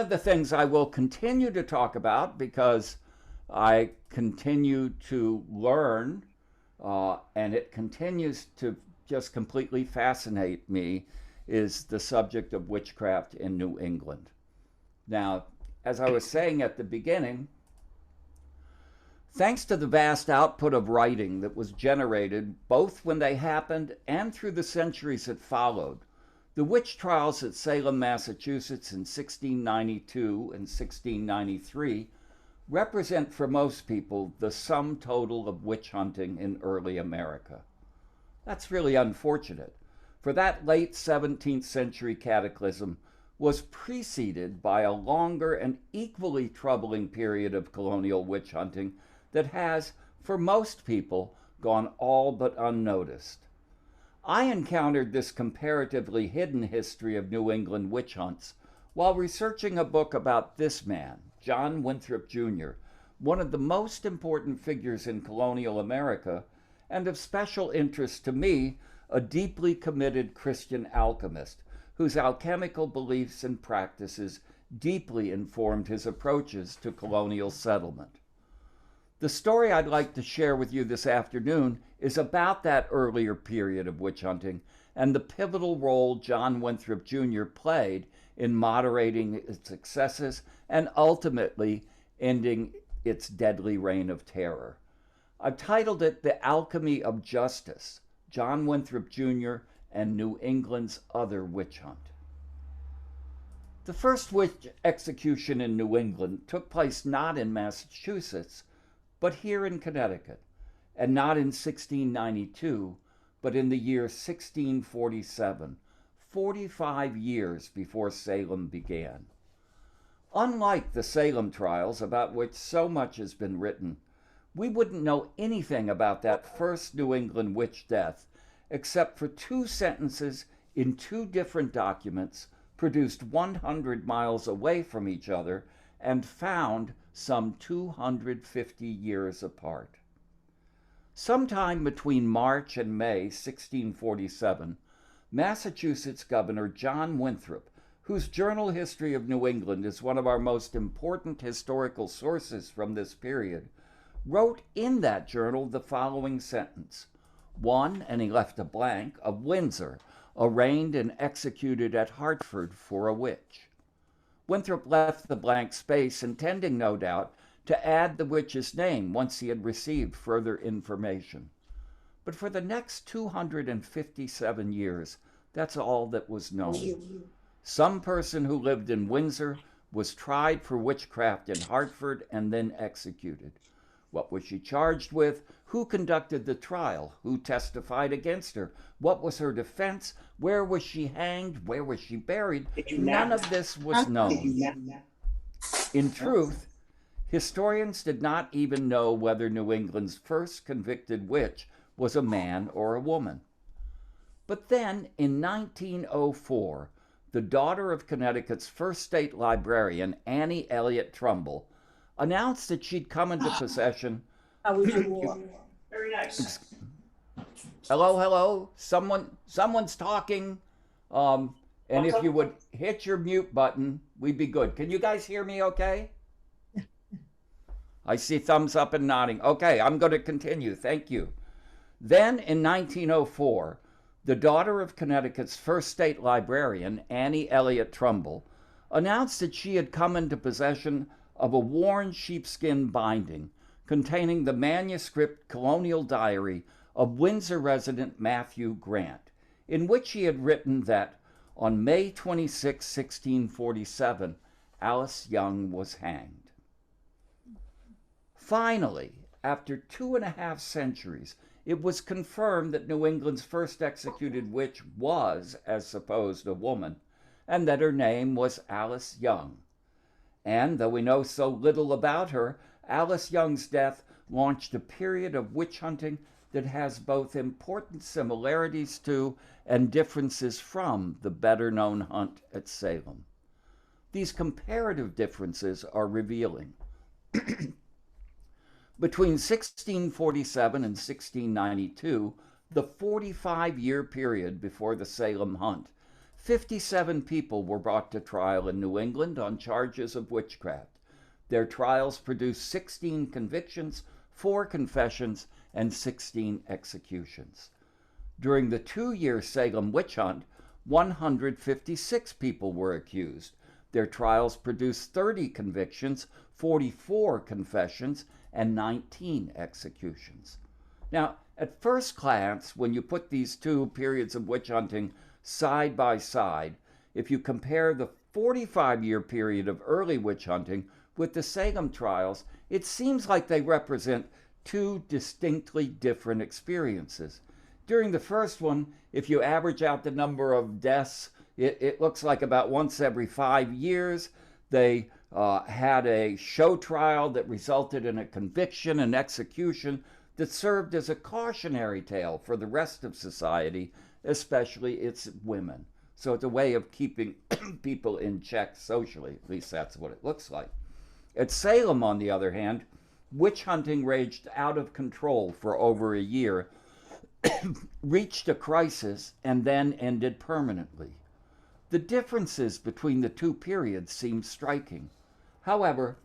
of the things I will continue to talk about because I continue to learn and it continues to just completely fascinate me is the subject of witchcraft in New England. Now, as I was saying at the beginning, thanks to the vast output of writing that was generated both when they happened and through the centuries that followed, the witch trials at Salem, Massachusetts in 1692 and 1693 represent for most people the sum total of witch hunting in early America. That's really unfortunate, for that late 17th century cataclysm was preceded by a longer and equally troubling period of colonial witch hunting that has, for most people, gone all but unnoticed. I encountered this comparatively hidden history of New England witch hunts while researching a book about this man, John Winthrop, Jr., one of the most important figures in colonial America, and of special interest to me, a deeply committed Christian alchemist whose alchemical beliefs and practices deeply informed his approaches to colonial settlement. The story I'd like to share with you this afternoon is about that earlier period of witch hunting and the pivotal role John Winthrop Jr. played in moderating its excesses and ultimately ending its deadly reign of terror. I've titled it The Alchemy of Justice, John Winthrop Jr. and New England's Other Witch Hunt. The first witch execution in New England took place not in Massachusetts, but here in Connecticut, and not in 1692, but in the year 1647, 45 years before Salem began. Unlike the Salem trials, about which so much has been written, we wouldn't know anything about that first New England witch death except for two sentences in two different documents produced 100 miles away from each other and found some 250 years apart. Sometime between March and May 1647, Massachusetts Governor John Winthrop, whose journal history of New England is one of our most important historical sources from this period, wrote in that journal the following sentence: one, and he left a blank, of Windsor, arraigned and executed at Hartford for a witch. Winthrop left the blank space, intending, no doubt, to add the witch's name once he had received further information. But for the next 257 years, that's all that was known. Some person who lived in Windsor was tried for witchcraft in Hartford and then executed. What was she charged with? Who conducted the trial? Who testified against her? What was her defense? Where was she hanged? Where was she buried? None of this was known. In truth, historians did not even know whether New England's first convicted witch was a man or a woman. But then, in 1904, the daughter of Connecticut's first state librarian, Annie Elliott Trumbull, announced that she'd come into possession. Very nice. Hello. Someone's talking. And if you would hit your mute button, we'd be good. Can you guys hear me okay? I see thumbs up and nodding. Okay, I'm going to continue. Thank you. Then in 1904, the daughter of Connecticut's first state librarian, Annie Elliott Trumbull, announced that she had come into possession of a worn sheepskin binding containing the manuscript colonial diary of Windsor resident Matthew Grant, in which he had written that on May 26, 1647, Alice Young was hanged. Finally, after 2.5 centuries, it was confirmed that New England's first executed witch was, as supposed, a woman, and that her name was Alice Young. And though we know so little about her, Alice Young's death launched a period of witch hunting that has both important similarities to and differences from the better-known hunt at Salem. These comparative differences are revealing. Between 1647 and 1692, the 45-year period before the Salem hunt, 57 people were brought to trial in New England on charges of witchcraft. Their trials produced 16 convictions, 4 confessions, and 16 executions. During the 2-year Salem witch hunt, 156 people were accused. Their trials produced 30 convictions, 44 confessions, and 19 executions. Now, at first glance, when you put these two periods of witch hunting side by side, if you compare the 45-year period of early witch hunting with the Salem trials, it seems like they represent two distinctly different experiences. During the first one, if you average out the number of deaths, it looks like about once every 5 years. They had a show trial that resulted in a conviction and execution that served as a cautionary tale for the rest of society, especially its women. So it's a way of keeping people in check socially. At least that's what it looks like. At Salem, on the other hand, witch hunting raged out of control for over a year, reached a crisis, and then ended permanently. The differences between the two periods seem striking. However,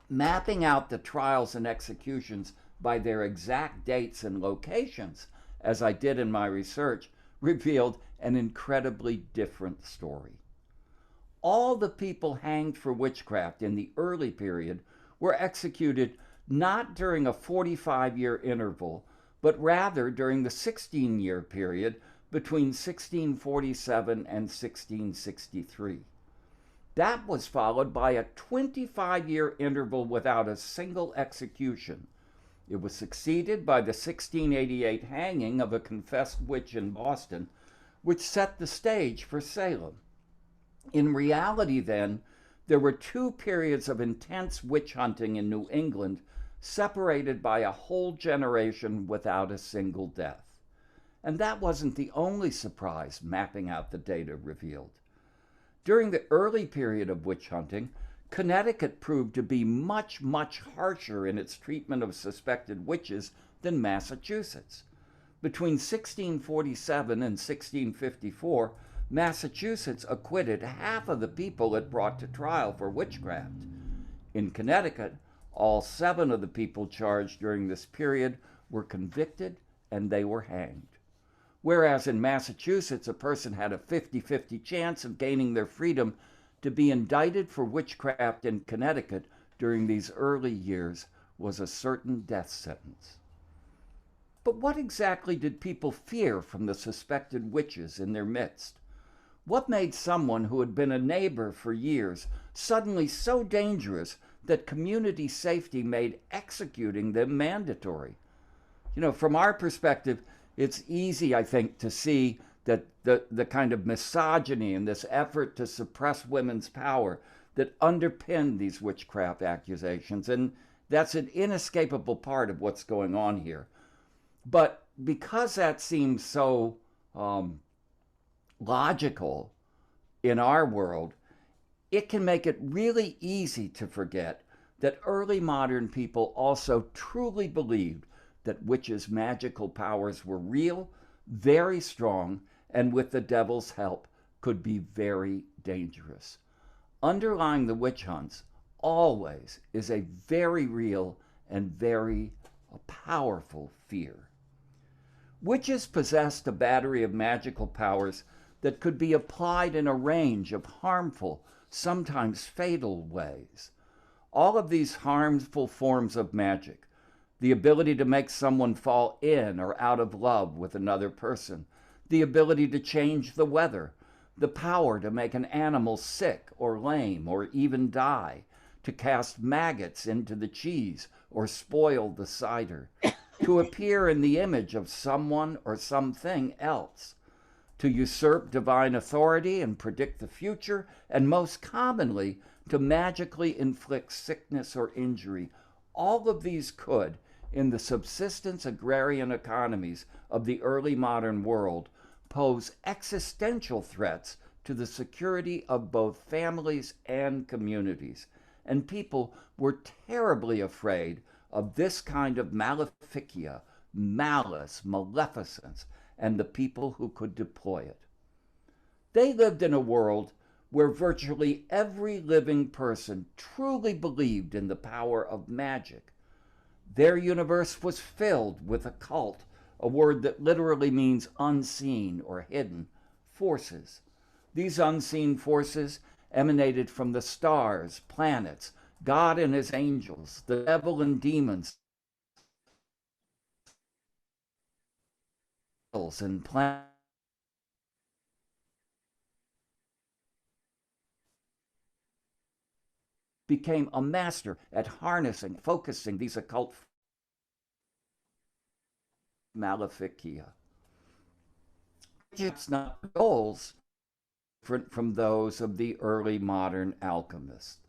mapping out the trials and executions by their exact dates and locations, as I did in my research, revealed an incredibly different story. All the people hanged for witchcraft in the early period were executed not during a 45-year interval, but rather during the 16-year period between 1647 and 1663. That was followed by a 25-year interval without a single execution. It was succeeded by the 1688 hanging of a confessed witch in Boston, which set the stage for Salem. In reality, then, there were 2 periods of intense witch hunting in New England, separated by a whole generation without a single death. And that wasn't the only surprise mapping out the data revealed. During the early period of witch hunting, Connecticut proved to be much, much harsher in its treatment of suspected witches than Massachusetts. Between 1647 and 1654, Massachusetts acquitted half of the people it brought to trial for witchcraft. In Connecticut, all 7 of the people charged during this period were convicted and they were hanged. Whereas in Massachusetts, a person had a 50-50 chance of gaining their freedom, to be indicted for witchcraft in Connecticut during these early years was a certain death sentence. But what exactly did people fear from the suspected witches in their midst? What made someone who had been a neighbor for years suddenly so dangerous that community safety made executing them mandatory? From our perspective, it's easy, I think, to see that the kind of misogyny and this effort to suppress women's power that underpinned these witchcraft accusations, and that's an inescapable part of what's going on here. But because that seems so logical in our world, it can make it really easy to forget that early modern people also truly believed that witches' magical powers were real, very strong, and with the devil's help could be very dangerous. Underlying the witch hunts always is a very real and very powerful fear. Witches possessed a battery of magical powers that could be applied in a range of harmful, sometimes fatal ways. All of these harmful forms of magic, the ability to make someone fall in or out of love with another person, the ability to change the weather, the power to make an animal sick or lame or even die, to cast maggots into the cheese or spoil the cider, to appear in the image of someone or something else, to usurp divine authority and predict the future, and most commonly, to magically inflict sickness or injury. All of these could, in the subsistence agrarian economies of the early modern world, pose existential threats to the security of both families and communities. And people were terribly afraid of this kind of maleficia, malice, maleficence, and the people who could deploy it. They lived in a world where virtually every living person truly believed in the power of magic. Their universe was filled with occult, a word that literally means unseen or hidden, forces. These unseen forces emanated from the stars, planets, God and his angels, the devil and demons, and planets. Became a master at harnessing, focusing these occult maleficia. It's not goals different from those of the early modern alchemists,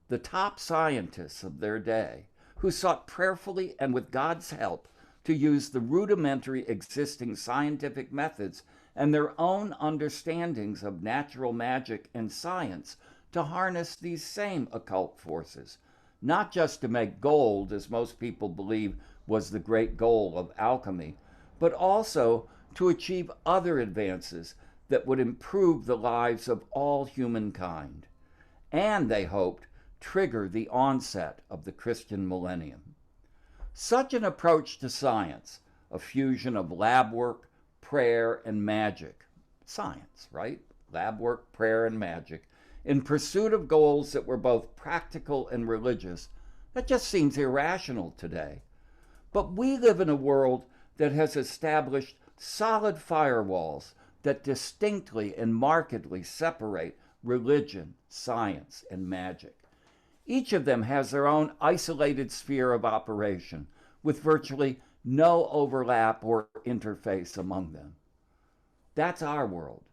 the top scientists of their day, who sought prayerfully and with God's help to use the rudimentary existing scientific methods and their own understandings of natural magic and science to harness these same occult forces, not just to make gold, as most people believe was the great goal of alchemy, but also to achieve other advances that would improve the lives of all humankind, and, they hoped, trigger the onset of the Christian millennium. Such an approach to science, a fusion of lab work, prayer, and magic, science, right? Lab work, prayer, and magic, in pursuit of goals that were both practical and religious, that just seems irrational today. But we live in a world that has established solid firewalls that distinctly and markedly separate religion, science, and magic. Each of them has their own isolated sphere of operation, with virtually no overlap or interface among them. That's our world,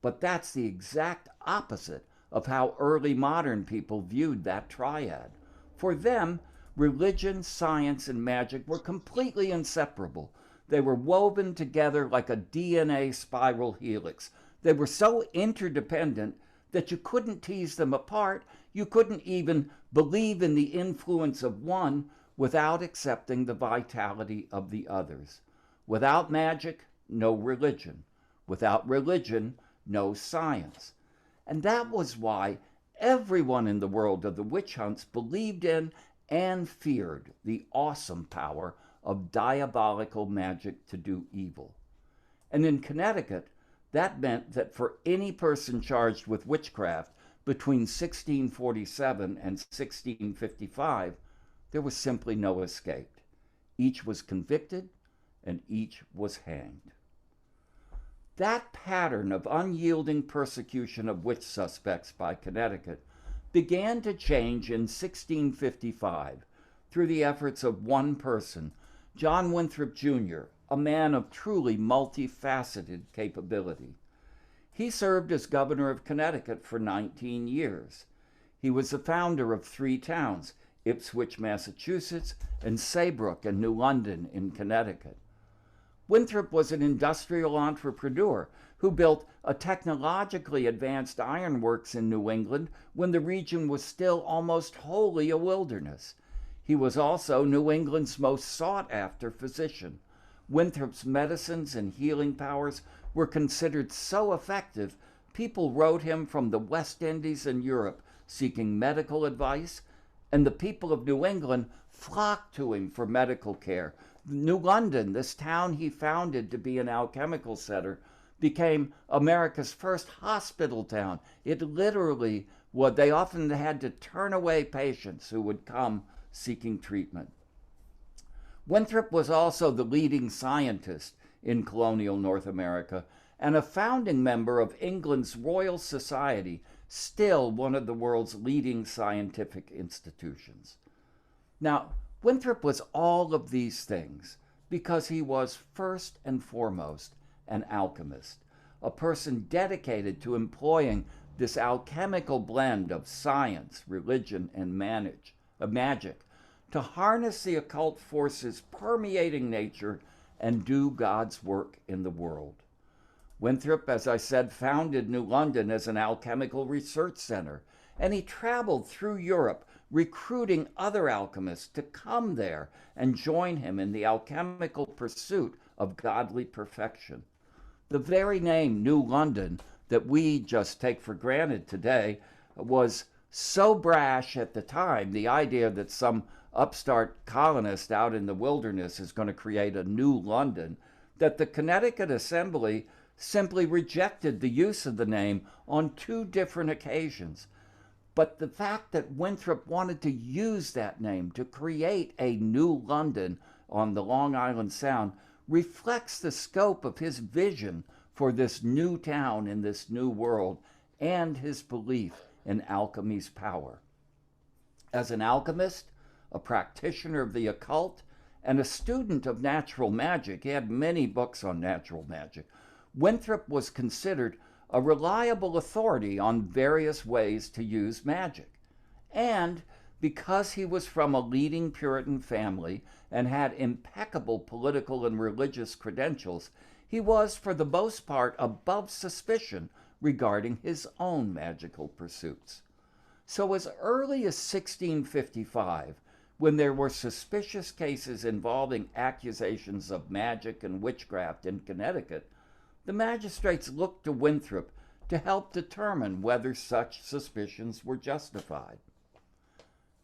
but that's the exact opposite of how early modern people viewed that triad. For them, religion, science, and magic were completely inseparable. They were woven together like a DNA spiral helix. They were so interdependent that you couldn't tease them apart. You couldn't even believe in the influence of one without accepting the vitality of the others. Without magic, no religion. Without religion, no science. And that was why everyone in the world of the witch hunts believed in and feared the awesome power of diabolical magic to do evil. And in Connecticut, that meant that for any person charged with witchcraft between 1647 and 1655, there was simply no escape. Each was convicted and each was hanged. That pattern of unyielding persecution of witch suspects by Connecticut began to change in 1655 through the efforts of one person, John Winthrop, Jr., a man of truly multifaceted capability. He served as governor of Connecticut for 19 years. He was the founder of 3 towns, Ipswich, Massachusetts, and Saybrook and New London in Connecticut. Winthrop was an industrial entrepreneur who built a technologically advanced ironworks in New England when the region was still almost wholly a wilderness. He was also New England's most sought-after physician. Winthrop's medicines and healing powers were considered so effective, people wrote him from the West Indies and Europe seeking medical advice, and the people of New England flocked to him for medical care. New London, this town he founded to be an alchemical center, became America's first hospital town. It literally would, they often had to turn away patients who would come seeking treatment. Winthrop was also the leading scientist in colonial North America and a founding member of England's Royal Society, still one of the world's leading scientific institutions. Now, Winthrop was all of these things because he was first and foremost an alchemist, a person dedicated to employing this alchemical blend of science, religion, and magic to harness the occult forces permeating nature and do God's work in the world. Winthrop, as I said, founded New London as an alchemical research center, and he traveled through Europe recruiting other alchemists to come there and join him in the alchemical pursuit of godly perfection. The very name New London that we just take for granted today was so brash at the time. The idea that some upstart colonist out in the wilderness is going to create a new London, that the Connecticut Assembly simply rejected the use of the name on 2 different occasions. But the fact that Winthrop wanted to use that name to create a new London on the Long Island Sound reflects the scope of his vision for this new town in this new world and his belief in alchemy's power. As an alchemist, a practitioner of the occult, and a student of natural magic — he had many books on natural magic — Winthrop was considered a reliable authority on various ways to use magic. And because he was from a leading Puritan family and had impeccable political and religious credentials, he was, for the most part, above suspicion regarding his own magical pursuits. So as early as 1655, when there were suspicious cases involving accusations of magic and witchcraft in Connecticut, the magistrates looked to Winthrop to help determine whether such suspicions were justified.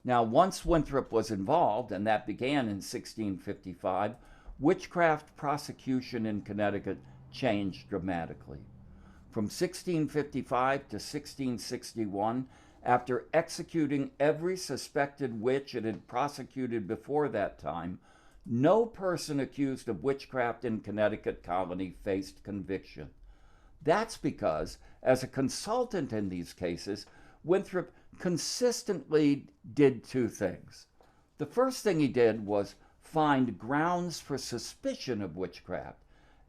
Now, once Winthrop was involved, and that began in 1655, witchcraft prosecution in Connecticut changed dramatically. From 1655 to 1661, after executing every suspected witch it had prosecuted before that time, no person accused of witchcraft in Connecticut colony faced conviction. That's because, as a consultant in these cases, Winthrop consistently did 2 things. The first thing he did was find grounds for suspicion of witchcraft,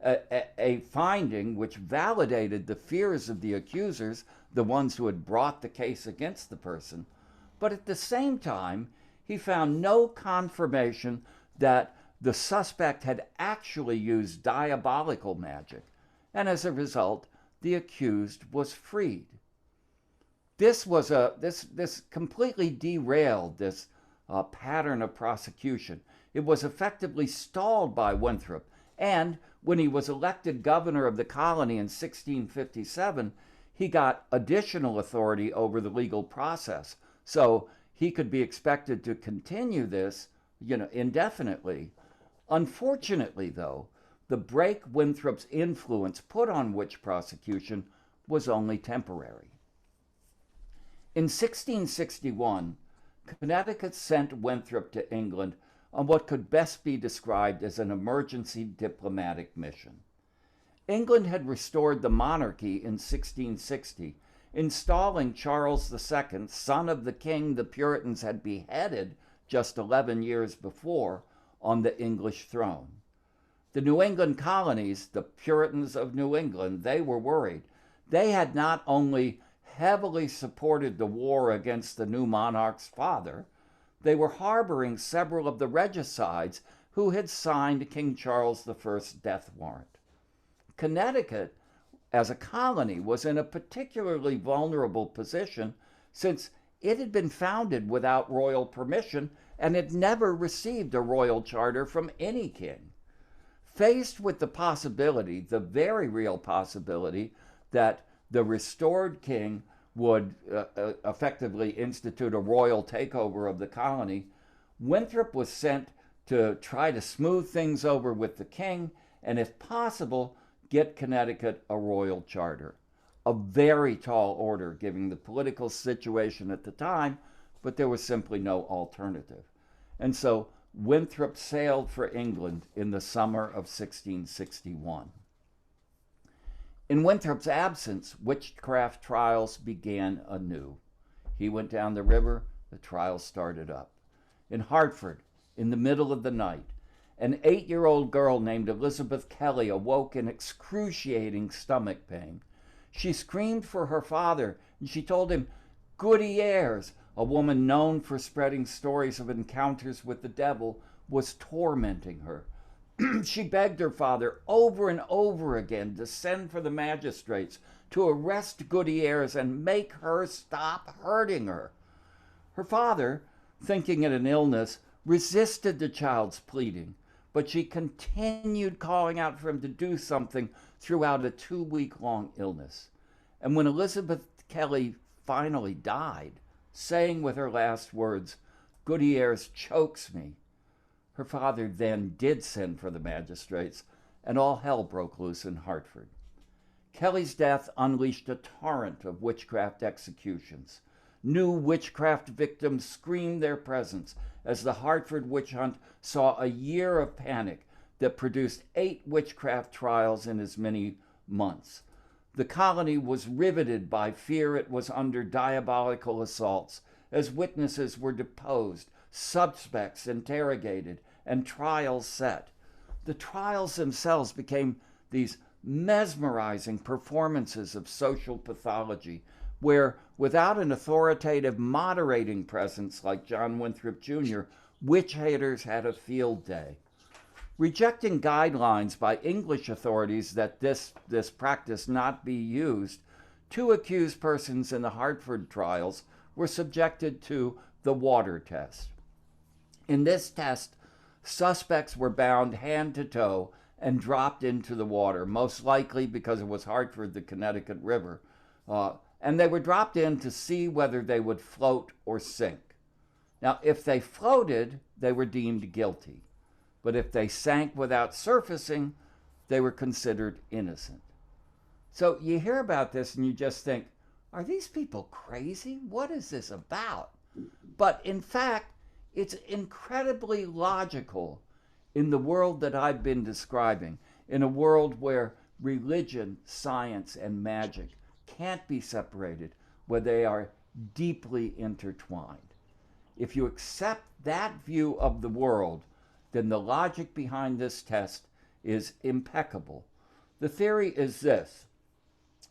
a finding which validated the fears of the accusers, the ones who had brought the case against the person. But at the same time, he found no confirmation that the suspect had actually used diabolical magic, and as a result, the accused was freed. This completely derailed this pattern of prosecution. It was effectively stalled by Winthrop, and when he was elected governor of the colony in 1657, he got additional authority over the legal process. So he could be expected to continue this, indefinitely. Unfortunately, though, the break Winthrop's influence put on witch prosecution was only temporary. In 1661, Connecticut sent Winthrop to England on what could best be described as an emergency diplomatic mission. England had restored the monarchy in 1660, installing Charles II, son of the king the Puritans had beheaded just 11 years before, on the English throne. The New England colonies, the Puritans of New England, they were worried. They had not only heavily supported the war against the new monarch's father, they were harboring several of the regicides who had signed King Charles I's death warrant. Connecticut, as a colony, was in a particularly vulnerable position since it had been founded without royal permission and had never received a royal charter from any king. Faced with the possibility, the very real possibility, that the restored king would effectively institute a royal takeover of the colony, Winthrop was sent to try to smooth things over with the king and, if possible, get Connecticut a royal charter. A very tall order given the political situation at the time, but there was simply no alternative. And so Winthrop sailed for England in the summer of 1661. In Winthrop's absence, witchcraft trials began anew. He went down the river, the trials started up. In Hartford, in the middle of the night, an 8-year-old girl named Elizabeth Kelly awoke in excruciating stomach pain. She screamed for her father, and she told him Goody Ayres, a woman known for spreading stories of encounters with the devil, was tormenting her. She begged her father over and over again to send for the magistrates to arrest Goody Ayres and make her stop hurting her. Her father, thinking it an illness, resisted the child's pleading, but she continued calling out for him to do something throughout a 2-week-long illness. And when Elizabeth Kelly finally died, saying with her last words, "Goodyear's chokes me," her father then did send for the magistrates, and all hell broke loose in Hartford. Kelly's death unleashed a torrent of witchcraft executions. New witchcraft victims screamed their presence as the Hartford witch hunt saw a year of panic that produced 8 witchcraft trials in as many months. The colony was riveted by fear it was under diabolical assaults as witnesses were deposed, suspects interrogated, and trials set. The trials themselves became these mesmerizing performances of social pathology where, without an authoritative moderating presence like John Winthrop Jr., witch haters had a field day. Rejecting guidelines by English authorities that this practice not be used, 2 accused persons in the Hartford trials were subjected to the water test. In this test, suspects were bound hand to toe and dropped into the water, most likely because it was Hartford, the Connecticut River. And they were dropped in to see whether they would float or sink. Now, if they floated, they were deemed guilty. But if they sank without surfacing, they were considered innocent. So you hear about this and you just think, are these people crazy? What is this about? But in fact, it's incredibly logical in the world that I've been describing, in a world where religion, science, and magic can't be separated, where they are deeply intertwined. If you accept that view of the world, then the logic behind this test is impeccable. The theory is this: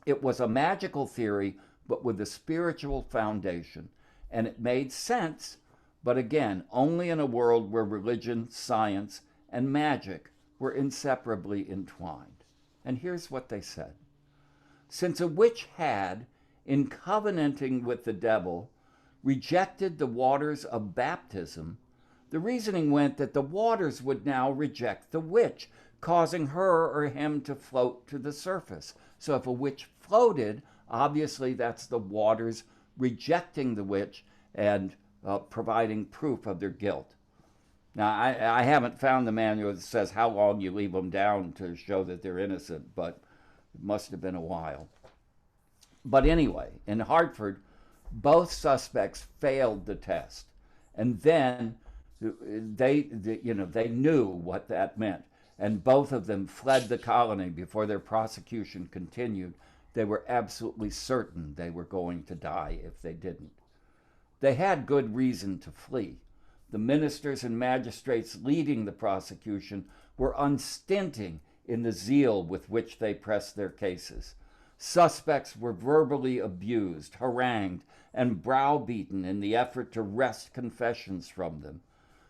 it was a magical theory, but with a spiritual foundation, and it made sense, but again, only in a world where religion, science, and magic were inseparably entwined. And here's what they said. Since a witch had, in covenanting with the devil, rejected the waters of baptism, the reasoning went that the waters would now reject the witch, causing her or him to float to the surface. So if a witch floated, obviously that's the waters rejecting the witch and providing proof of their guilt. Now, I haven't found the manual that says how long you leave them down to show that they're innocent, but it must have been a while. But anyway, in Hartford, both suspects failed the test. And then they knew what that meant. And both of them fled the colony before their prosecution continued. They were absolutely certain they were going to die if they didn't. They had good reason to flee. The ministers and magistrates leading the prosecution were unstinting in the zeal with which they pressed their cases. Suspects were verbally abused, harangued, and browbeaten in the effort to wrest confessions from them.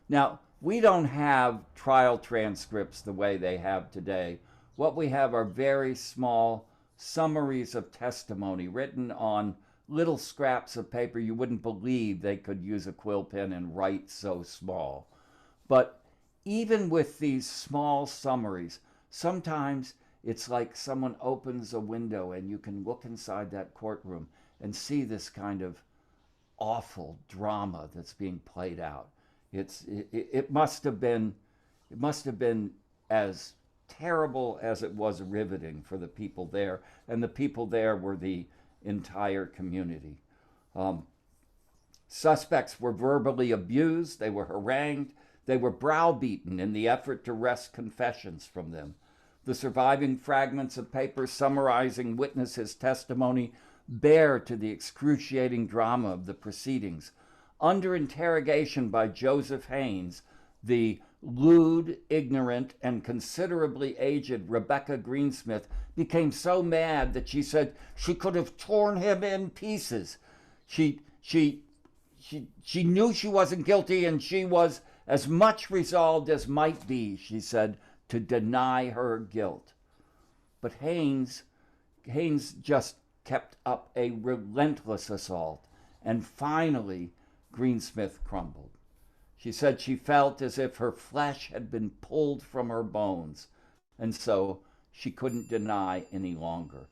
Now, we don't have trial transcripts the way they have today. What we have are very small summaries of testimony written on little scraps of paper. You wouldn't believe they could use a quill pen and write so small. But even with these small summaries, sometimes it's like someone opens a window and you can look inside that courtroom and see this kind of awful drama that's being played out. It must have been as terrible as it was riveting for the people there, and the people there were the entire community. Suspects were verbally abused, they were harangued, they were browbeaten in the effort to wrest confessions from them. The surviving fragments of paper summarizing witnesses' testimony bear to the excruciating drama of the proceedings. Under interrogation by Joseph Haynes, the lewd, ignorant, and considerably aged Rebecca Greensmith became so mad that she said she could have torn him in pieces. She knew she wasn't guilty, and she was as much resolved as might be, she said, to deny her guilt. But Haynes just kept up a relentless assault, and finally Greensmith crumbled. She said she felt as if her flesh had been pulled from her bones, and so she couldn't deny any longer.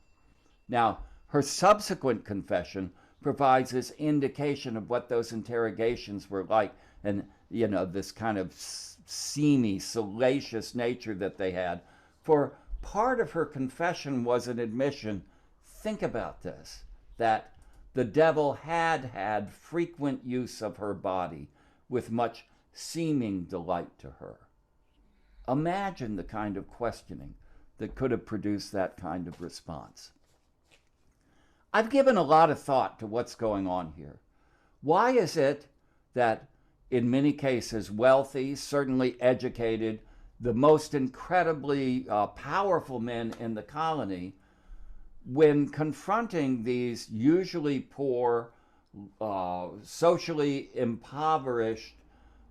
Now, Her subsequent confession provides this indication of what those interrogations were like, and this kind of seamy, salacious nature that they had. For part of her confession was an admission, think about this, that the devil had frequent use of her body with much seeming delight to her. Imagine the kind of questioning that could have produced that kind of response. I've given a lot of thought to what's going on here. Why is it that in many cases wealthy, certainly educated, the most incredibly powerful men in the colony, when confronting these usually poor, socially impoverished,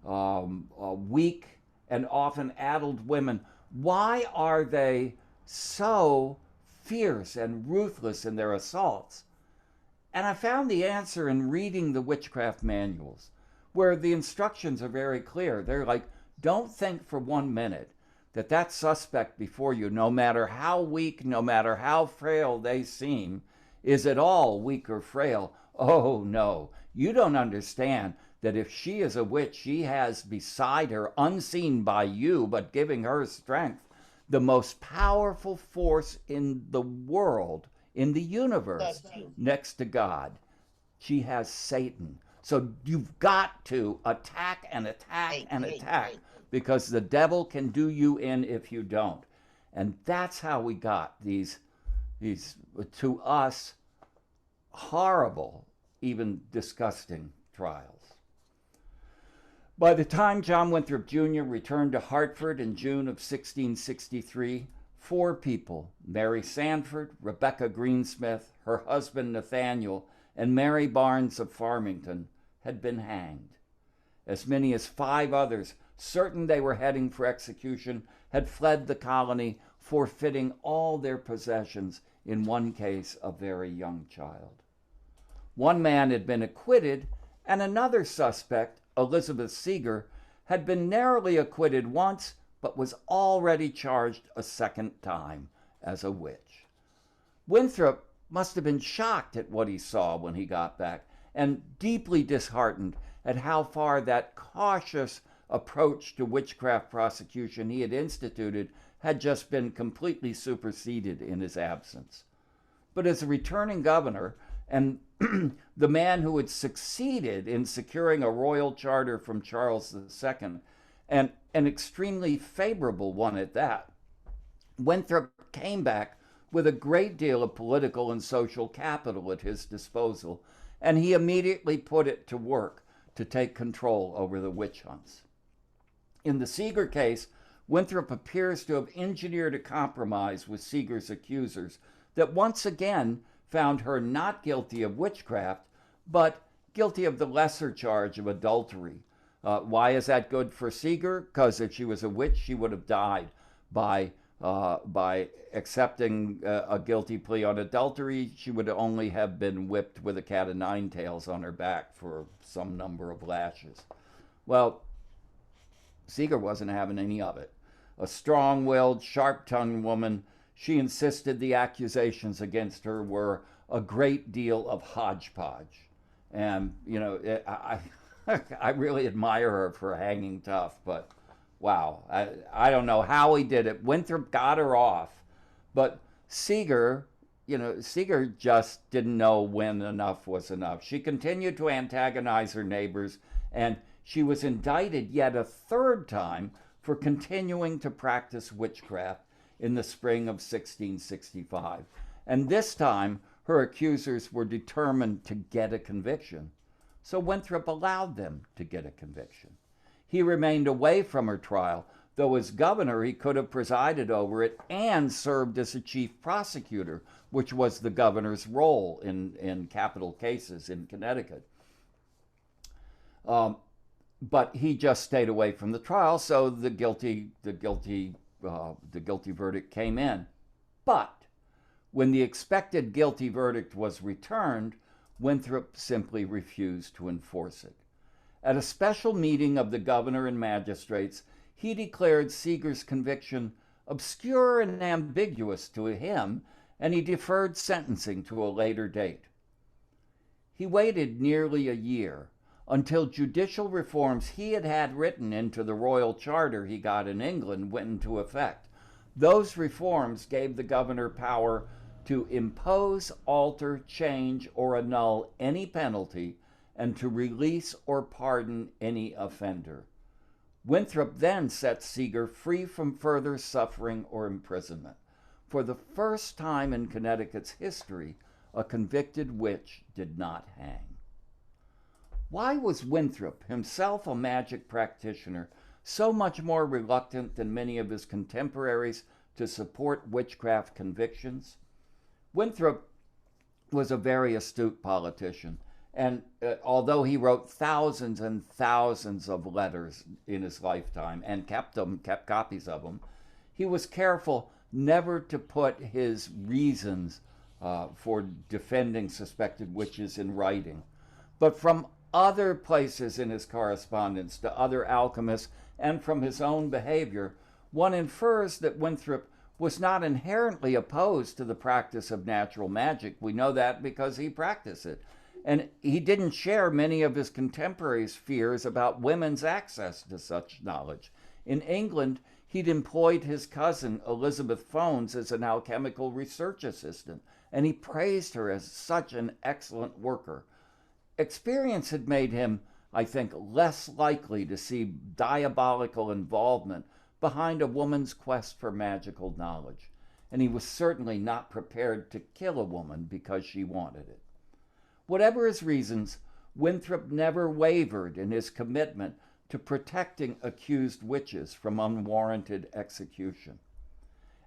weak, and often addled women, why are they so fierce and ruthless in their assaults? And I found the answer in reading the witchcraft manuals, where the instructions are very clear. They're like, don't think for 1 minute that suspect before you, no matter how weak, no matter how frail they seem, is at all weak or frail. Oh no, you don't understand that if she is a witch, she has beside her, unseen by you, but giving her strength, the most powerful force in the world, in the universe, next to God. She has Satan. So you've got to attack and attack and attack, because the devil can do you in if you don't. And that's how we got these to us, horrible, even disgusting trials. By the time John Winthrop Jr. returned to Hartford in June of 1663, 4 people, Mary Sanford, Rebecca Greensmith, her husband Nathaniel, and Mary Barnes of Farmington, had been hanged. As many as 5 others, certain they were heading for execution, had fled the colony, forfeiting all their possessions, in one case a very young child. One man had been acquitted, and another suspect, Elizabeth Seeger, had been narrowly acquitted once, but was already charged a second time as a witch. Winthrop must have been shocked at what he saw when he got back, and deeply disheartened at how far that cautious approach to witchcraft prosecution he had instituted had just been completely superseded in his absence. But as a returning governor, and the man who had succeeded in securing a royal charter from Charles II, and an extremely favorable one at that, Winthrop came back with a great deal of political and social capital at his disposal, and he immediately put it to work to take control over the witch hunts. In the Seeger case, Winthrop appears to have engineered a compromise with Seeger's accusers that once again found her not guilty of witchcraft, but guilty of the lesser charge of adultery. Why is that good for Seeger? Because if she was a witch, she would have died by accepting a guilty plea on adultery. She would only have been whipped with a cat of 9 tails on her back for some number of lashes. Well, Seeger wasn't having any of it. A strong-willed, sharp-tongued woman, she insisted the accusations against her were a great deal of hodgepodge. And, I really admire her for hanging tough, but wow, I don't know how he did it. Winthrop got her off, but Seeger just didn't know when enough was enough. She continued to antagonize her neighbors, and she was indicted yet a 3rd time for continuing to practice witchcraft in the spring of 1665. And this time, her accusers were determined to get a conviction. So Winthrop allowed them to get a conviction. He remained away from her trial, though as governor he could have presided over it and served as a chief prosecutor, which was the governor's role in capital cases in Connecticut. But he just stayed away from the trial, so the guilty verdict came in. But when the expected guilty verdict was returned, Winthrop simply refused to enforce it. At a special meeting of the governor and magistrates, he declared Seeger's conviction obscure and ambiguous to him, and he deferred sentencing to a later date. He waited nearly a year until judicial reforms he had had written into the royal charter he got in England went into effect. Those reforms gave the governor power to impose, alter, change, or annul any penalty, and to release or pardon any offender. Winthrop then set Seeger free from further suffering or imprisonment. For the first time in Connecticut's history, a convicted witch did not hang. Why was Winthrop, himself a magic practitioner, so much more reluctant than many of his contemporaries to support witchcraft convictions? Winthrop was a very astute politician, and although he wrote thousands and thousands of letters in his lifetime and kept copies of them, he was careful never to put his reasons for defending suspected witches in writing. But from other places in his correspondence to other alchemists and from his own behavior, one infers that Winthrop was not inherently opposed to the practice of natural magic. We know that because he practiced it. And he didn't share many of his contemporaries' fears about women's access to such knowledge. In England, he'd employed his cousin Elizabeth Phones as an alchemical research assistant, and he praised her as such an excellent worker. Experience had made him, I think, less likely to see diabolical involvement behind a woman's quest for magical knowledge, and he was certainly not prepared to kill a woman because she wanted it. Whatever his reasons, Winthrop never wavered in his commitment to protecting accused witches from unwarranted execution.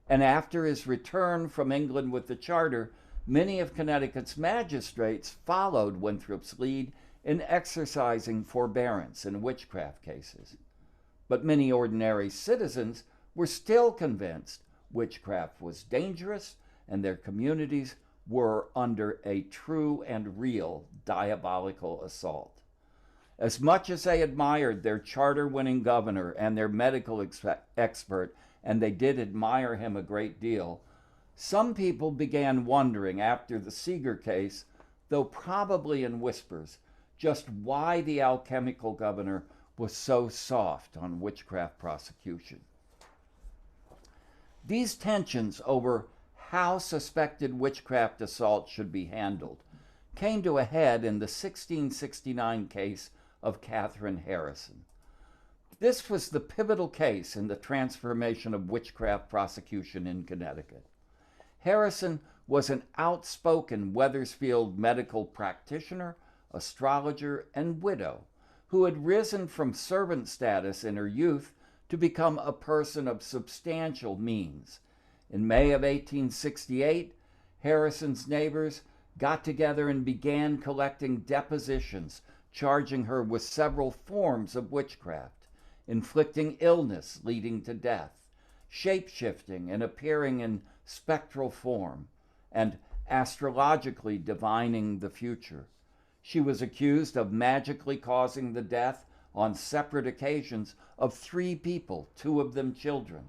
And after his return from England with the charter, many of Connecticut's magistrates followed Winthrop's lead in exercising forbearance in witchcraft cases. But many ordinary citizens were still convinced witchcraft was dangerous and their communities were under a true and real diabolical assault. As much as they admired their charter-winning governor and their medical expert, and they did admire him a great deal, some people began wondering after the Seeger case, though probably in whispers, just why the alchemical governor was so soft on witchcraft prosecution. These tensions over how suspected witchcraft assaults should be handled came to a head in the 1669 case of Katherine Harrison. This was the pivotal case in the transformation of witchcraft prosecution in Connecticut. Harrison was an outspoken Wethersfield medical practitioner, astrologer, and widow who had risen from servant status in her youth to become a person of substantial means. In May of 1868, Harrison's neighbors got together and began collecting depositions, charging her with several forms of witchcraft, inflicting illness leading to death, shape-shifting and appearing in spectral form, and astrologically divining the future. She was accused of magically causing the death on separate occasions of 3 people, 2 of them children.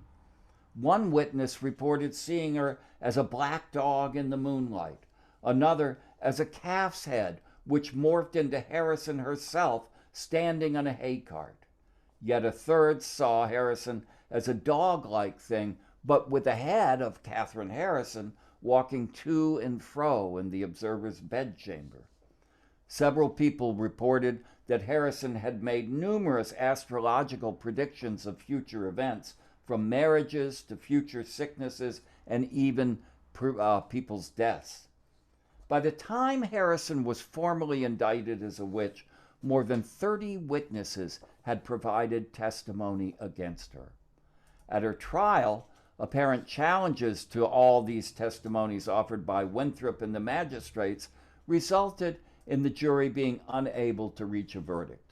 One witness reported seeing her as a black dog in the moonlight, another as a calf's head, which morphed into Harrison herself standing on a hay cart. Yet a third saw Harrison as a dog-like thing, but with the head of Katherine Harrison walking to and fro in the observer's bedchamber. Several people reported that Harrison had made numerous astrological predictions of future events, from marriages to future sicknesses and even people's deaths. By the time Harrison was formally indicted as a witch, more than 30 witnesses had provided testimony against her. At her trial, apparent challenges to all these testimonies offered by Winthrop and the magistrates resulted in the jury being unable to reach a verdict.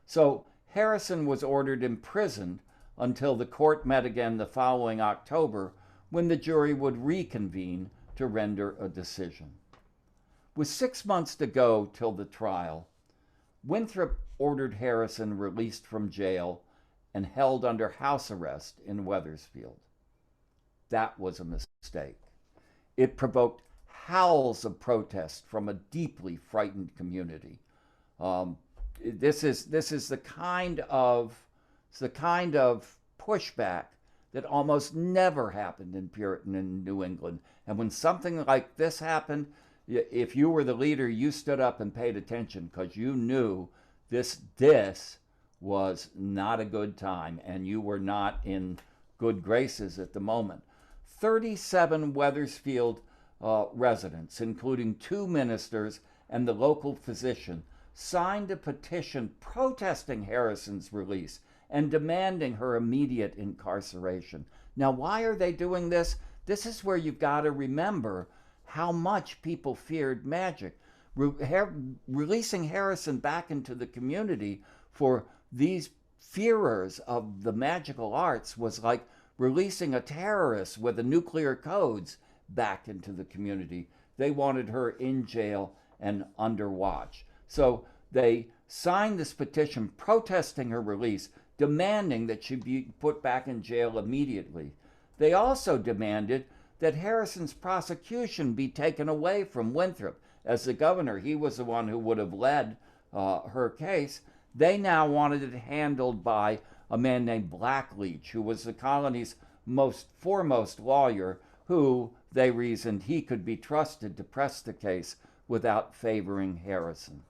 So Harrison was ordered imprisoned until the court met again the following October, when the jury would reconvene to render a decision. With 6 months to go till the trial, Winthrop ordered Harrison released from jail and held under house arrest in Wethersfield. That was a mistake. It provoked howls of protest from a deeply frightened community. Um, this is the kind of pushback that almost never happened in Puritan New England. And when something like this happened, if you were the leader, you stood up and paid attention because you knew this was not a good time and you were not in good graces at the moment. 37 Wethersfield residents, including 2 ministers and the local physician, signed a petition protesting Harrison's release and demanding her immediate incarceration. Now, why are they doing this? This is where you've got to remember how much people feared magic. Releasing Harrison back into the community for these fearers of the magical arts was like releasing a terrorist with the nuclear codes back into the community. They wanted her in jail and under watch. So they signed this petition protesting her release, demanding that she be put back in jail immediately. They also demanded that Harrison's prosecution be taken away from Winthrop. As the governor, he was the one who would have led her case. They now wanted it handled by a man named Blackleach, who was the colony's foremost lawyer, who they reasoned he could be trusted to press the case without favoring Harrison.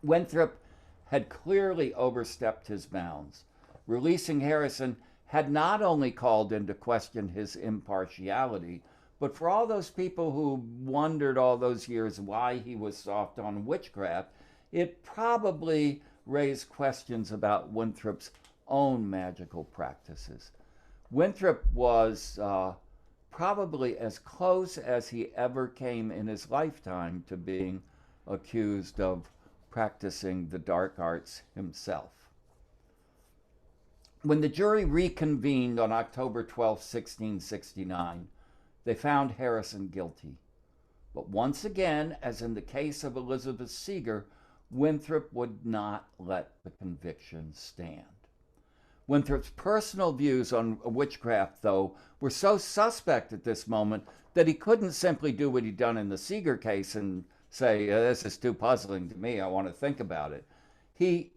Winthrop had clearly overstepped his bounds. Releasing Harrison had not only called into question his impartiality, but for all those people who wondered all those years why he was soft on witchcraft, it probably raised questions about Winthrop's own magical practices. Winthrop was probably as close as he ever came in his lifetime to being accused of practicing the dark arts himself. When the jury reconvened on October 12, 1669, they found Harrison guilty. But once again, as in the case of Elizabeth Seeger, Winthrop would not let the conviction stand. Winthrop's personal views on witchcraft, though, were so suspect at this moment that he couldn't simply do what he'd done in the Seeger case and say, this is too puzzling to me, I want to think about it. He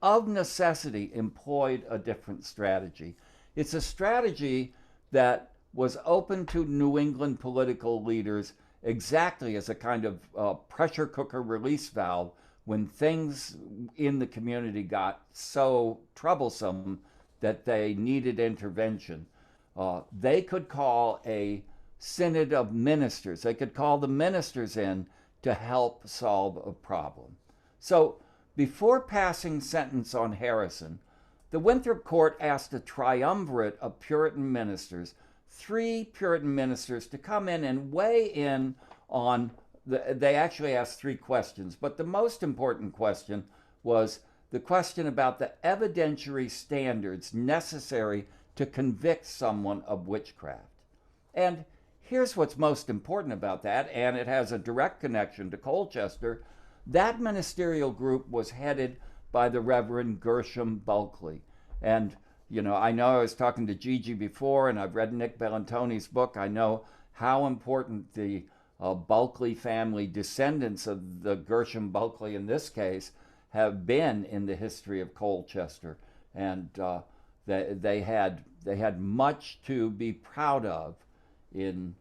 of necessity employed a different strategy. It's a strategy that was open to New England political leaders exactly as a kind of pressure cooker release valve when things in the community got so troublesome that they needed intervention. They could call a synod of ministers. They could call the ministers in to help solve a problem. So before passing sentence on Harrison, the Winthrop court asked a triumvirate of Puritan ministers, 3 Puritan ministers, to come in and weigh in on they actually asked 3 questions, but the most important question was the question about the evidentiary standards necessary to convict someone of witchcraft. And here's what's most important about that, and it has a direct connection to Colchester. That ministerial group was headed by the Reverend Gershom Bulkeley. And, I know I was talking to Gigi before, and I've read Nick Bellantoni's book. I know how important the Bulkeley family, descendants of the Gershom Bulkeley in this case, have been in the history of Colchester. And they had much to be proud of in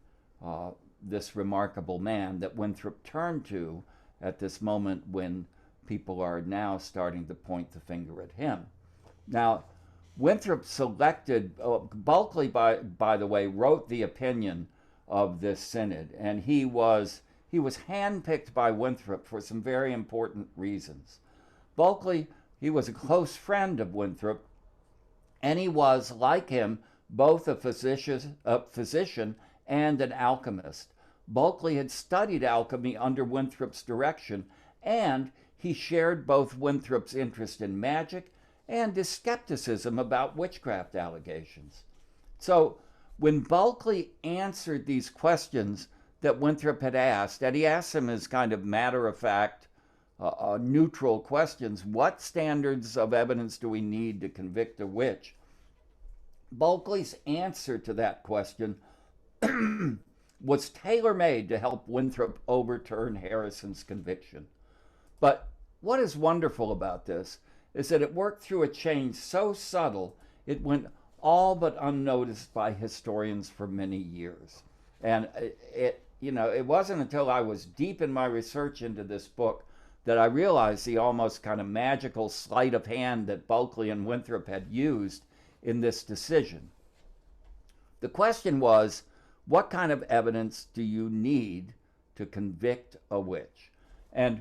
this remarkable man that Winthrop turned to at this moment when people are now starting to point the finger at him. Now, Winthrop selected, Bulkeley, by the way, wrote the opinion of this synod, and he was handpicked by Winthrop for some very important reasons. Bulkeley, he was a close friend of Winthrop, and he was, like him, both a physician and an alchemist. Bulkeley had studied alchemy under Winthrop's direction, and he shared both Winthrop's interest in magic and his skepticism about witchcraft allegations. So when Bulkeley answered these questions that Winthrop had asked, and he asked them as kind of matter-of-fact, neutral questions, what standards of evidence do we need to convict a witch? Bulkeley's answer to that question was tailor-made to help Winthrop overturn Harrison's conviction. But what is wonderful about this is that it worked through a change so subtle it went all but unnoticed by historians for many years. And it wasn't until I was deep in my research into this book that I realized the almost kind of magical sleight of hand that Bulkeley and Winthrop had used in this decision. The question was, what kind of evidence do you need to convict a witch? And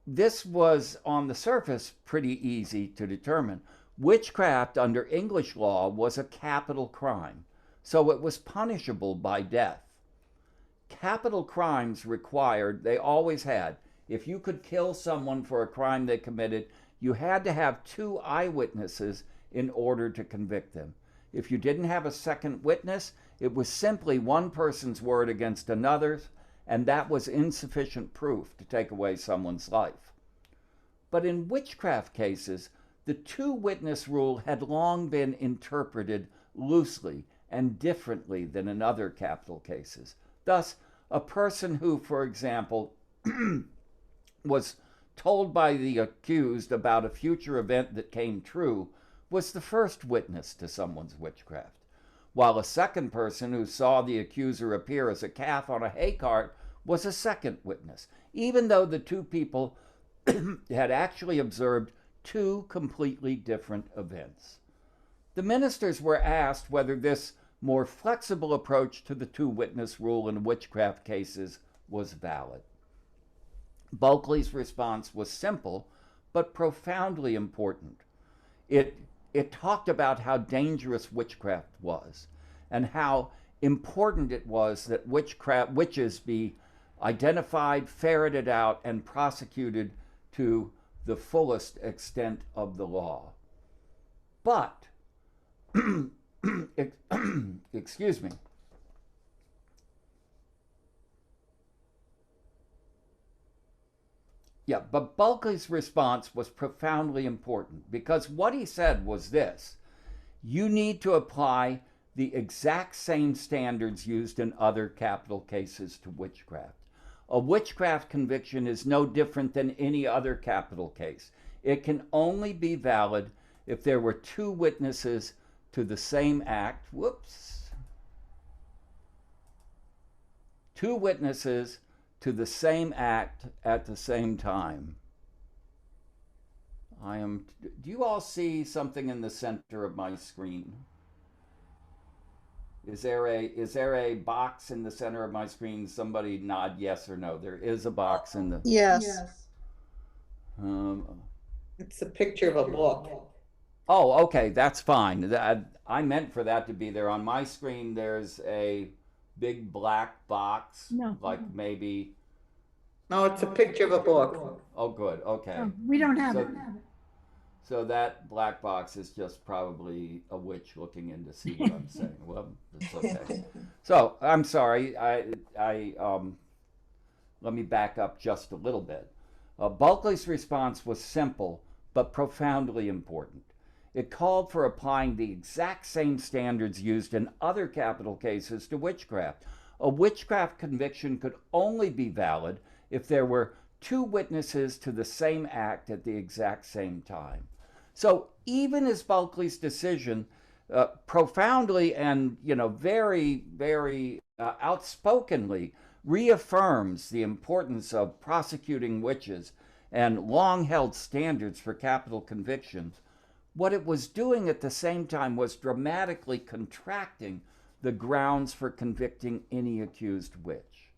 this was, on the surface, pretty easy to determine. Witchcraft under English law was a capital crime, so it was punishable by death. Capital crimes required, they always had, if you could kill someone for a crime they committed, you had to have 2 eyewitnesses in order to convict them. If you didn't have a second witness, it was simply one person's word against another's, and that was insufficient proof to take away someone's life. But in witchcraft cases, the 2-witness rule had long been interpreted loosely and differently than in other capital cases. Thus, a person who, for example, was told by the accused about a future event that came true was the first witness to someone's witchcraft, while a second person who saw the accuser appear as a calf on a hay cart was a second witness, even though the 2 people had actually observed 2 completely different events. The ministers were asked whether this more flexible approach to the 2-witness rule in witchcraft cases was valid. Bulkeley's response was simple, but profoundly important. It talked about how dangerous witchcraft was and how important it was that witches be identified, ferreted out, and prosecuted to the fullest extent of the law. But, excuse me, but Bulkeley's response was profoundly important because what he said was this: you need to apply the exact same standards used in other capital cases to witchcraft. A witchcraft conviction is no different than any other capital case. It can only be valid if there were 2 witnesses to the same act. 2 witnesses to the same act at the same time. Do you all see something in the center of my screen? Is there a box in the center of my screen? Somebody nod yes or no. There is a box in the... Yes. It's a picture of a book. Oh, okay, that's fine. I meant for that to be there. On my screen, there's a big black box. No. Like maybe... No, it's a picture of a book. Oh, good, okay. Oh, we don't have it. So that black box is just probably a witch looking in to see what I'm saying. Well, it's okay. So I'm sorry. Let me back up just a little bit. Bulkeley's response was simple but profoundly important. It called for applying the exact same standards used in other capital cases to witchcraft. A witchcraft conviction could only be valid if there were 2 witnesses to the same act at the exact same time. So even as Bulkeley's decision profoundly and very, very outspokenly reaffirms the importance of prosecuting witches and long-held standards for capital convictions, what it was doing at the same time was dramatically contracting the grounds for convicting any accused witch.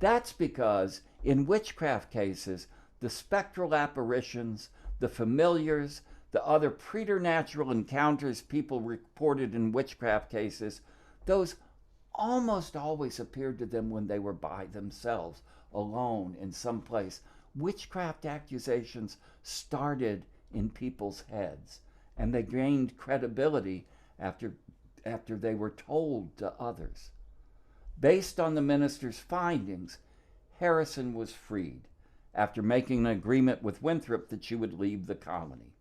That's because in witchcraft cases, the spectral apparitions, the familiars, the other preternatural encounters people reported in witchcraft cases, those almost always appeared to them when they were by themselves, alone in some place. Witchcraft accusations started in people's heads, and they gained credibility after they were told to others. Based on the minister's findings, Harrison was freed after making an agreement with Winthrop that she would leave the colony.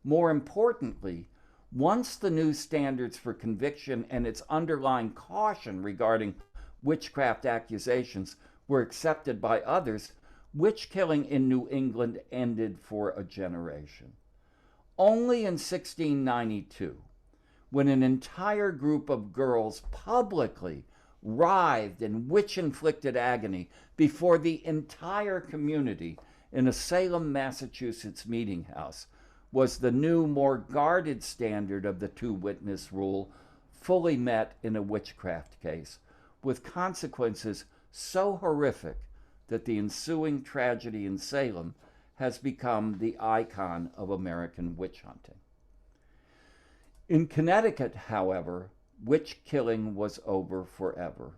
More importantly, once the new standards for conviction and its underlying caution regarding witchcraft accusations were accepted by others, witch killing in New England ended for a generation. Only in 1692, when an entire group of girls publicly writhed in witch-inflicted agony before the entire community in a Salem, Massachusetts meeting house, was the new, more guarded standard of the two-witness rule fully met in a witchcraft case, with consequences so horrific that the ensuing tragedy in Salem has become the icon of American witch hunting. In Connecticut, however, witch killing was over forever.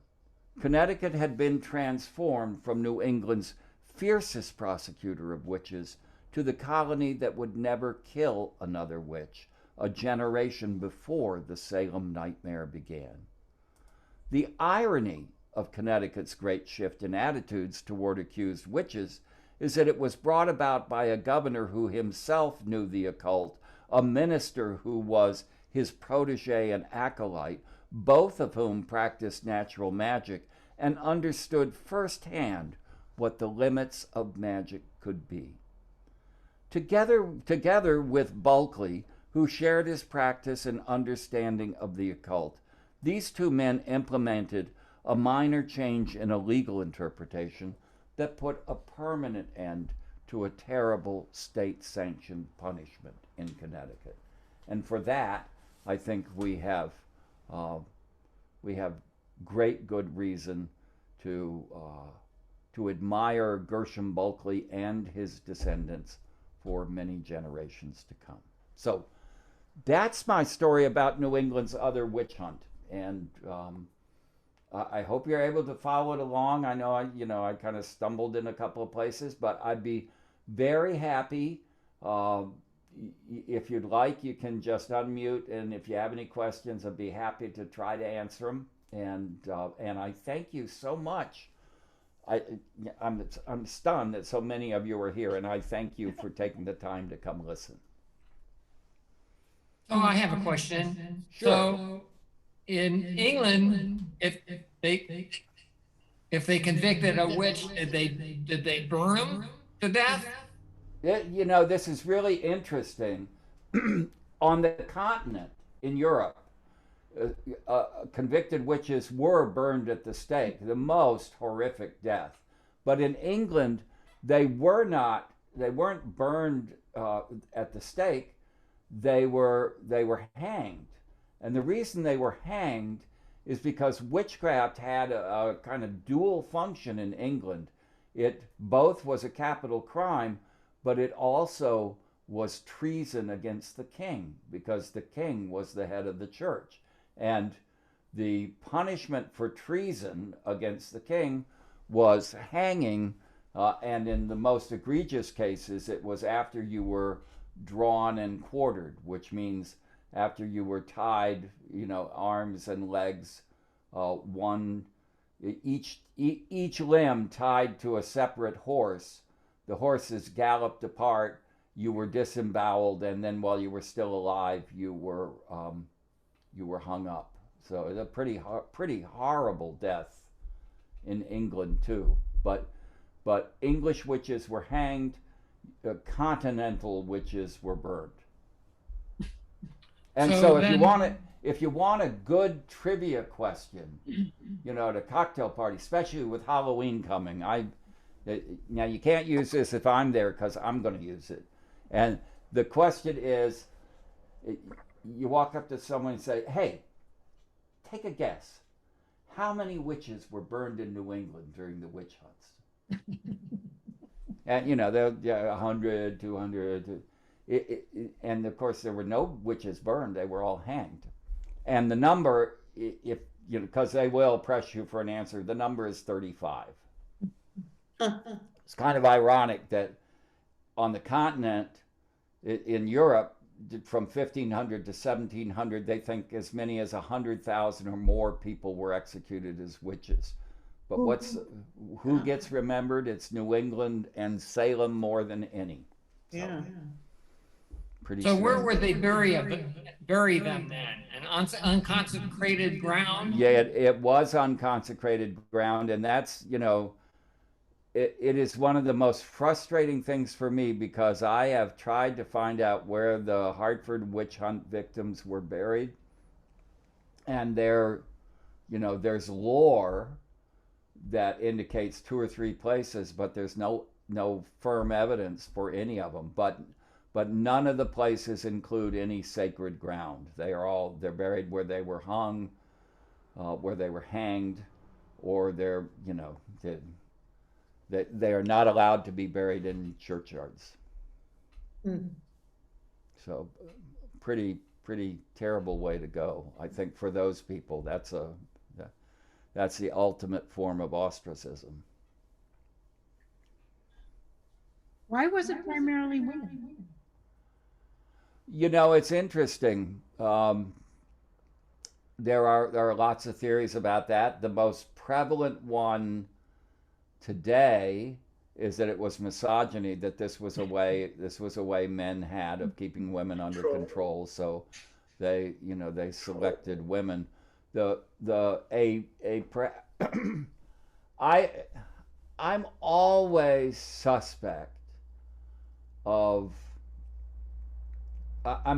Connecticut had been transformed from New England's fiercest prosecutor of witches to the colony that would never kill another witch, a generation before the Salem nightmare began. The irony of Connecticut's great shift in attitudes toward accused witches is that it was brought about by a governor who himself knew the occult, a minister who was his protege and acolyte, both of whom practiced natural magic and understood firsthand what the limits of magic could be. Together with Bulkeley, who shared his practice and understanding of the occult, these two men implemented a minor change in a legal interpretation that put a permanent end to a terrible state-sanctioned punishment in Connecticut. And for that, I think we have great good reason to admire Gershom Bulkeley and his descendants for many generations to come. So that's my story about New England's other witch hunt, and I hope you're able to follow it along. I know I kind of stumbled in a couple of places, but I'd be very happy. If you'd like, you can just unmute, and if you have any questions, I'd be happy to try to answer them. And I thank you so much. I'm stunned that so many of you are here, and I thank you for taking the time to come listen. Oh, I have a question. Sure. So, in England, if they convicted a witch, did they burn them to death? You know, this is really interesting. On the continent in Europe, convicted witches were burned at the stake, the most horrific death. But in England, they weren't burned at the stake. They were hanged. And the reason they were hanged is because witchcraft had a kind of dual function in England. It both was a capital crime, but it also was treason against the king, because the king was the head of the church. And the punishment for treason against the king was hanging, and in the most egregious cases, it was after you were drawn and quartered, which means after you were tied, arms and legs, each limb tied to a separate horse. The horses galloped apart, you were disemboweled, and then while you were still alive, you were hung up. So it's a pretty horrible death in England too. But English witches were hanged, continental witches were burned. And so if you want a good trivia question, at a cocktail party, especially with Halloween coming, now you can't use this if I'm there, because I'm going to use it. And the question is, you walk up to someone and say, "Hey, take a guess. How many witches were burned in New England during the witch hunts?" And they're 100, 200. And of course, there were no witches burned; they were all hanged. And the number, because they will press you for an answer, the number is 35. It's kind of ironic that on the continent, in Europe, from 1500 to 1700, they think as many as 100,000 or more people were executed as witches. But who gets remembered? It's New England and Salem more than any. So, Yeah. So where would they bury them? bury them then? An unconsecrated ground? Yeah, it was unconsecrated ground, and that's, it is one of the most frustrating things for me because I have tried to find out where the Hartford witch hunt victims were buried, and there's lore that indicates 2 or 3 places, but there's no firm evidence for any of them. But none of the places include any sacred ground. They're buried where they were hung, where they were hanged, or they are not allowed to be buried in churchyards. Mm. So, pretty terrible way to go. I think for those people, that's the ultimate form of ostracism. Why was it primarily women? It's interesting. There are lots of theories about that. The most prevalent one today is that it was misogyny, that this was a way men had of keeping women under control. So they selected women. I'm always suspect of. Let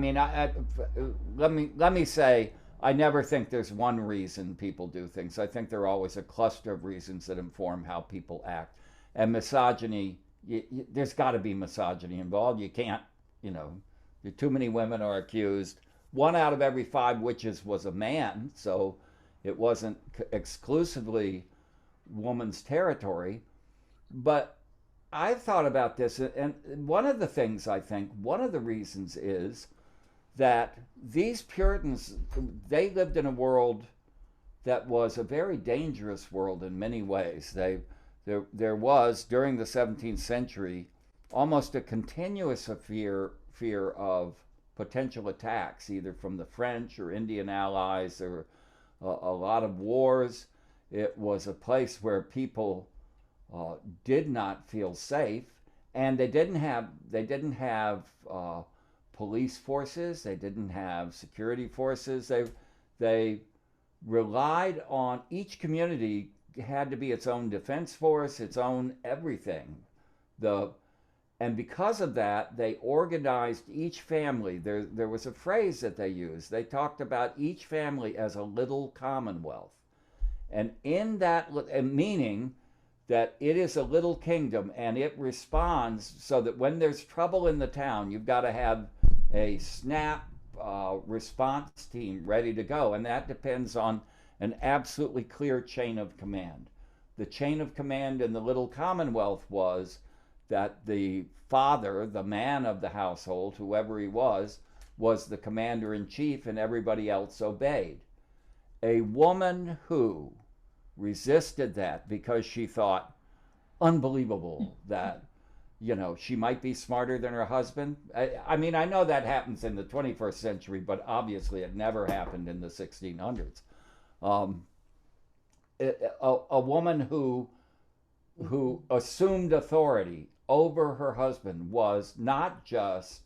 me say, I never think there's one reason people do things. I think there are always a cluster of reasons that inform how people act. And misogyny, there's got to be misogyny involved. You can't, too many women are accused. 1 out of every 5 witches was a man, so it wasn't exclusively woman's territory. But I've thought about this, and one of the reasons is that these Puritans, they lived in a world that was a very dangerous world in many ways. There was, during the 17th century, almost a continuous fear of potential attacks, either from the French or Indian allies. There were a lot of wars. It was a place where people did not feel safe, and they didn't have police forces. They didn't have security forces. They relied on, each community had to be its own defense force, its own everything. And because of that, they organized each family. There was a phrase that they used. They talked about each family as a little commonwealth, and in that, meaning that it is a little kingdom, and it responds so that when there's trouble in the town, you've got to have a snap response team ready to go, and that depends on an absolutely clear chain of command. The chain of command in the little commonwealth was that the father, the man of the household, whoever he was the commander-in-chief, and everybody else obeyed. A woman who resisted that because she thought, unbelievable, that she might be smarter than her husband. I know that happens in the 21st century, but obviously it never happened in the 1600s. A woman who assumed authority over her husband was not just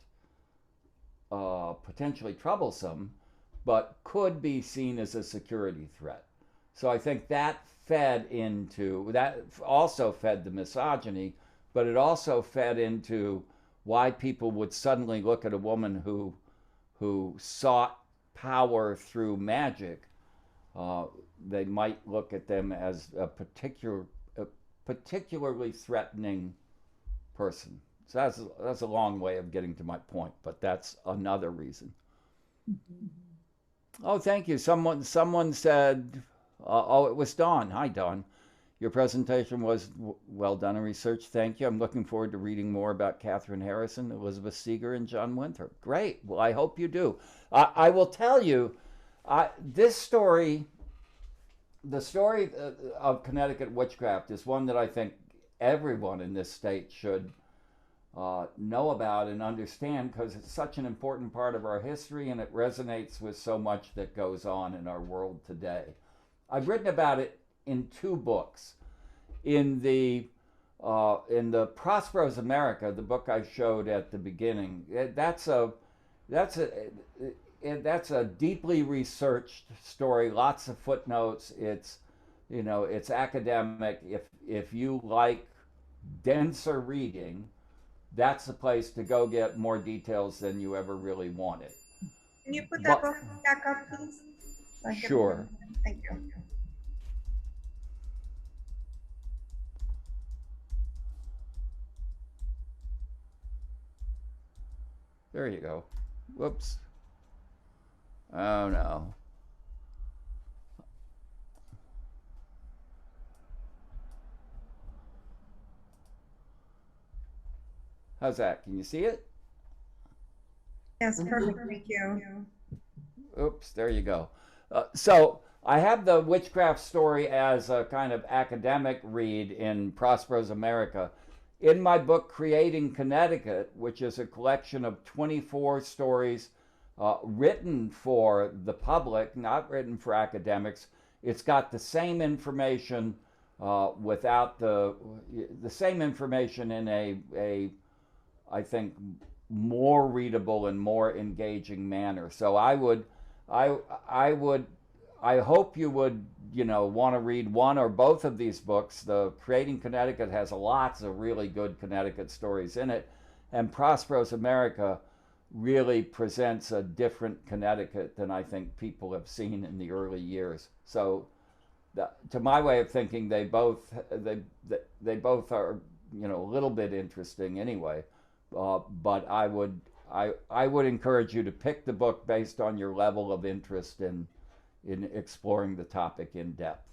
potentially troublesome, but could be seen as a security threat. So I think that also fed the misogyny, but it also fed into why people would suddenly look at a woman who sought power through magic. They might look at them as a particularly threatening person. So that's a long way of getting to my point, but that's another reason. Mm-hmm. Oh, thank you. Someone said, it was Dawn. Hi, Dawn. Your presentation was well done and researched. Thank you. I'm looking forward to reading more about Katherine Harrison, Elizabeth Seeger, and John Winthrop. Great. Well, I hope you do. I will tell you, this story, the story of Connecticut witchcraft, is one that I think everyone in this state should know about and understand, because it's such an important part of our history, and it resonates with so much that goes on in our world today. I've written about it in 2 books. In the Prosperous America, the book I showed at the beginning, it's that's a deeply researched story, lots of footnotes. It's, you know, it's academic. If you like denser reading, that's the place to go get more details than you ever really wanted. Can you put But- that book back up, please? So I can- Sure. Thank you. There you go. Whoops. Oh no. How's that? Can you see it? Yes, perfect, thank you. Oops, there you go. So I have the witchcraft story as a kind of academic read in Prospero's America. In my book, Creating Connecticut, which is a collection of 24 stories written for the public, not written for academics, it's got the same information without the same information in a I think more readable and more engaging manner. So I hope you would, you know, want to read one or both of these books. The Creating Connecticut has lots of really good Connecticut stories in it, and Prospero's America really presents a different Connecticut than I think people have seen in the early years. So, to my way of thinking, they both are, you know, a little bit interesting anyway. But I would encourage you to pick the book based on your level of interest in exploring the topic in depth.